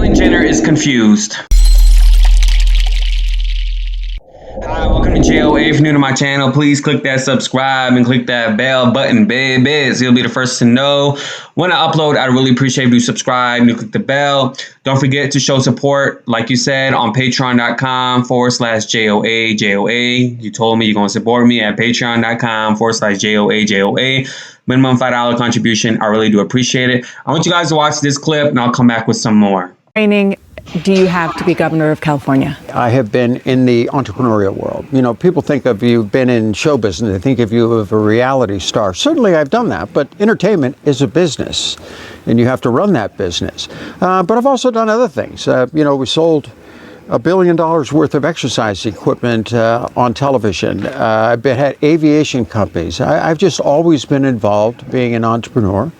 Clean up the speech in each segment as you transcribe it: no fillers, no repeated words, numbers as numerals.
Caitlyn Jenner is confused. Hi, welcome to JOA. If you're new to my channel, please click that subscribe and click that bell button, baby. So you'll be the first to know when I upload. I'd really appreciate if you subscribe and you click the bell. Don't forget to show support, like you said, on patreon.com/JOA. You told me you're going to support me at patreon.com/JOA. Minimum $5 contribution. I really do appreciate it. I want you guys to watch this clip and I'll come back with some more. Training do you have to be governor of California? I have been in the entrepreneurial world. You know, people think of you been in show business. They think of you as a reality star. Certainly I've done that, but entertainment is a business and you have to run that business. But I've also done other things. You know, we sold $1 billion worth of exercise equipment on television. I've had aviation companies. I've just always been involved being an entrepreneur.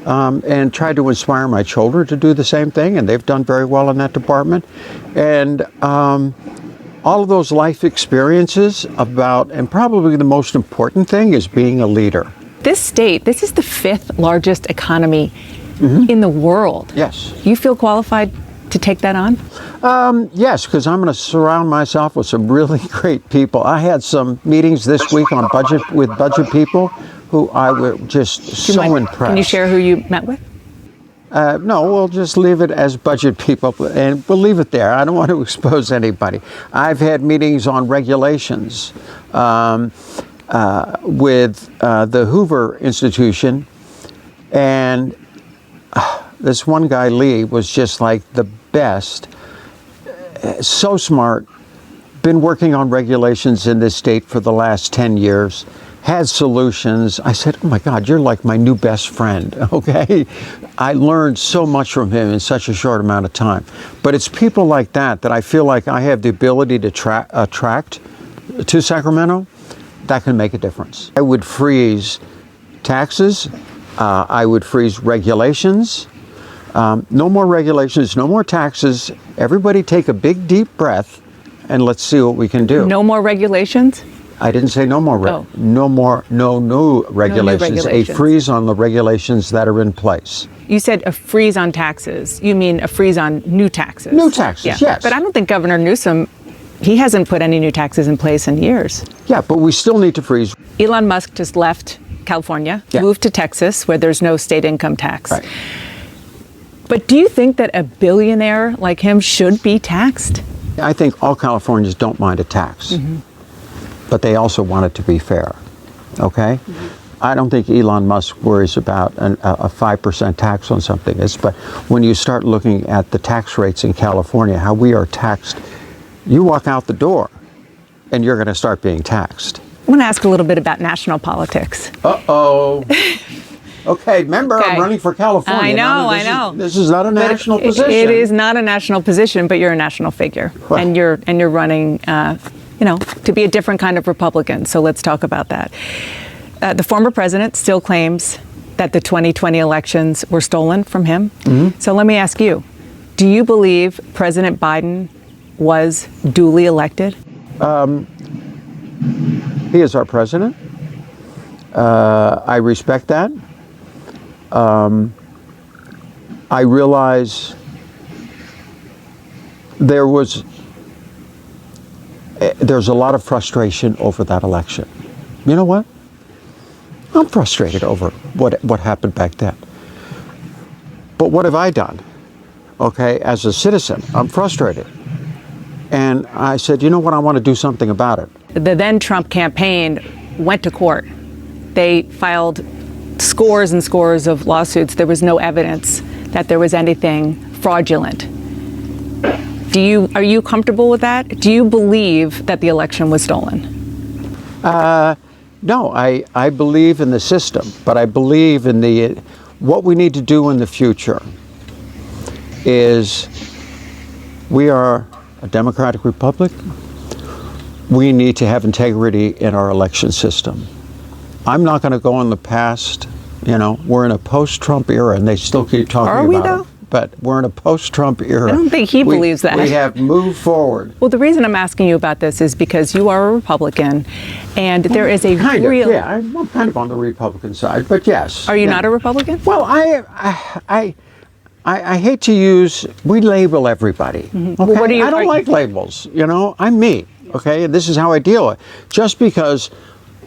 And tried to inspire my children to do the same thing, and they've done very well in that department. And all of those life experiences and probably the most important thing is being a leader. This state, this is the 5th largest economy in the world. Yes. You feel qualified to take that on? Yes, because I'm going to surround myself with some really great people. I had some meetings this week on with budget people who I was just so impressed. Can you share who you met with? No, we'll just leave it as budget people, and we'll leave it there. I don't want to expose anybody. I've had meetings on regulations with the Hoover Institution, and this one guy, Lee, was just like the best. So smart, been working on regulations in this state for the last 10 years. Had solutions. I said, oh my God, you're like my new best friend, okay? I learned so much from him in such a short amount of time. But it's people like that I feel like I have the ability to attract to Sacramento that can make a difference. I would freeze taxes. I would freeze regulations. No more regulations, no more taxes. Everybody take a big, deep breath and let's see what we can do. No more regulations? I didn't say no more. No new regulations. A freeze on the regulations that are in place. You said a freeze on taxes. You mean a freeze on new taxes? New taxes, yes. But I don't think Governor Newsom, he hasn't put any new taxes in place in years. Yeah, but we still need to freeze. Elon Musk just left California, moved to Texas, where there's no state income tax. Right. But do you think that a billionaire like him should be taxed? I think all Californians don't mind a tax. But they also want it to be fair, okay? I don't think Elon Musk worries about a 5% tax on something. But when you start looking at the tax rates in California, how we are taxed, you walk out the door and you're going to start being taxed. I want to ask a little bit about national politics. Uh-oh. Okay, remember, I'm running for California. I know. This is not a national position. It is not a national position, but you're a national figure. Well, and you're running to be a different kind of Republican. So let's talk about that. The former president still claims that the 2020 elections were stolen from him. So let me ask you, do you believe President Biden was duly elected? He is our president. I respect that. I realize there's a lot of frustration over that election. You know what? I'm frustrated over what happened back then. But what have I done? Okay, as a citizen, I'm frustrated. And I said, you know what, I want to do something about it. The then Trump campaign went to court. They filed scores and scores of lawsuits. There was no evidence that there was anything fraudulent. Are you comfortable with that? Do you believe that the election was stolen? No, I believe in the system, but I believe in what we need to do in the future is we are a democratic republic. We need to have integrity in our election system. I'm not going to go in the past. You know, we're in a post-Trump era, and they still keep talking about it. Are we, though? But we're in a post-Trump era. I don't think he believes that. We have moved forward. Well, the reason I'm asking you about this is because you are a Republican, and there is a real... Yeah, I'm kind of on the Republican side, but yes. Are you not a Republican? Well, I hate to use, we label everybody. Okay? Well, what do you- I don't like labels, you know, I'm me, okay? And this is how I deal with it. Just because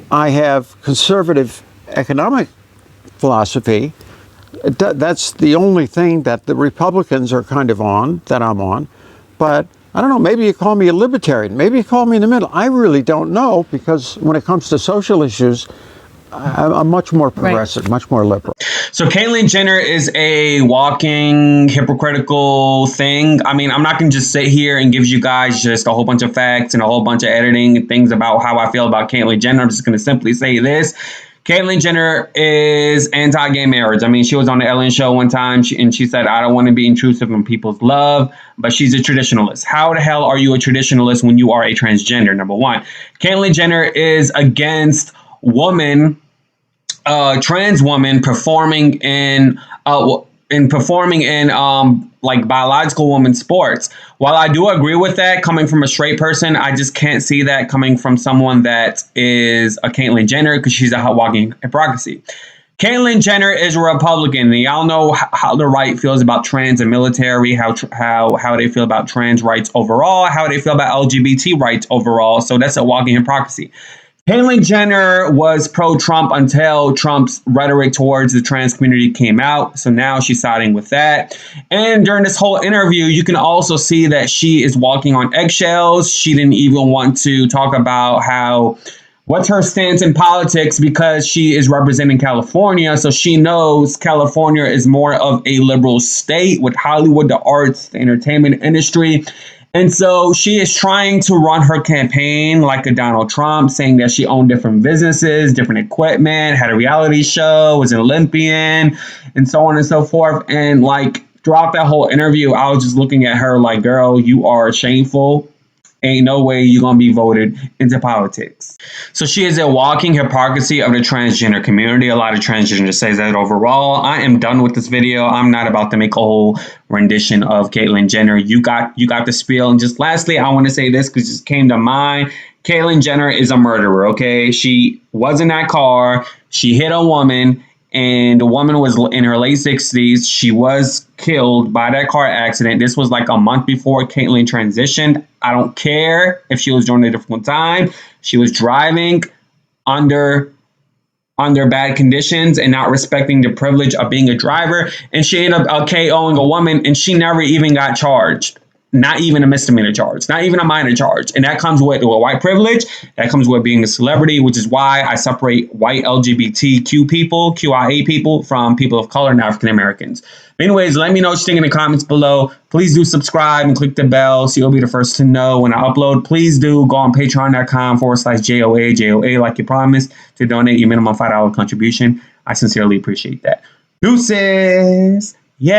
I have conservative economic philosophy, that's the only thing that the Republicans are kind of on, that I'm on. But I don't know, maybe you call me a libertarian, maybe you call me in the middle. I really don't know, because when it comes to social issues, I'm much more progressive, much more liberal. So Caitlyn Jenner is a walking hypocritical thing. I mean, I'm not going to just sit here and give you guys just a whole bunch of facts and a whole bunch of editing and things about how I feel about Caitlyn Jenner. I'm just going to simply say this. Caitlyn Jenner is anti-gay marriage. I mean, she was on the Ellen show one time and she said, I don't want to be intrusive in people's love, but she's a traditionalist. How the hell are you a traditionalist when you are a transgender? Number one. Caitlyn Jenner is against trans woman performing in like biological woman sports. While I do agree with that coming from a straight person, I just can't see that coming from someone that is a Caitlyn Jenner, because she's a hot walking hypocrisy. Caitlyn Jenner is a Republican. And y'all know how the right feels about trans and military, how they feel about trans rights overall, how they feel about LGBT rights overall. So that's a walking hypocrisy. Caitlyn Jenner was pro-Trump until Trump's rhetoric towards the trans community came out. So now she's siding with that. And during this whole interview, you can also see that she is walking on eggshells. She didn't even want to talk about what's her stance in politics, because she is representing California. So she knows California is more of a liberal state with Hollywood, the arts, the entertainment industry. And so she is trying to run her campaign like a Donald Trump, saying that she owned different businesses, different equipment, had a reality show, was an Olympian, and so on and so forth. And like throughout that whole interview, I was just looking at her like, girl, you are shameful. Ain't no way you're going to be voted into politics. So she is a walking hypocrisy of the transgender community. A lot of transgenders say that overall. I am done with this video. I'm not about to make a whole rendition of Caitlyn Jenner. You got the spiel. And just lastly, I want to say this because it just came to mind. Caitlyn Jenner is a murderer, okay? She was in that car. She hit a woman. And the woman was in her late 60s. She was killed by that car accident. This was like a month before Caitlyn transitioned. I don't care if she was doing it at a different time. She was driving under bad conditions and not respecting the privilege of being a driver. And she ended up KOing a woman, and she never even got charged. Not even a misdemeanor charge, not even a minor charge. And that comes with white privilege. That comes with being a celebrity, which is why I separate white LGBTQ people, QIA people, from people of color and African Americans. Anyways, let me know what you think in the comments below. Please do subscribe and click the bell so you'll be the first to know when I upload. Please do go on patreon.com/JOA like you promised to donate your minimum $5 contribution. I sincerely appreciate that. Deuces. Yay.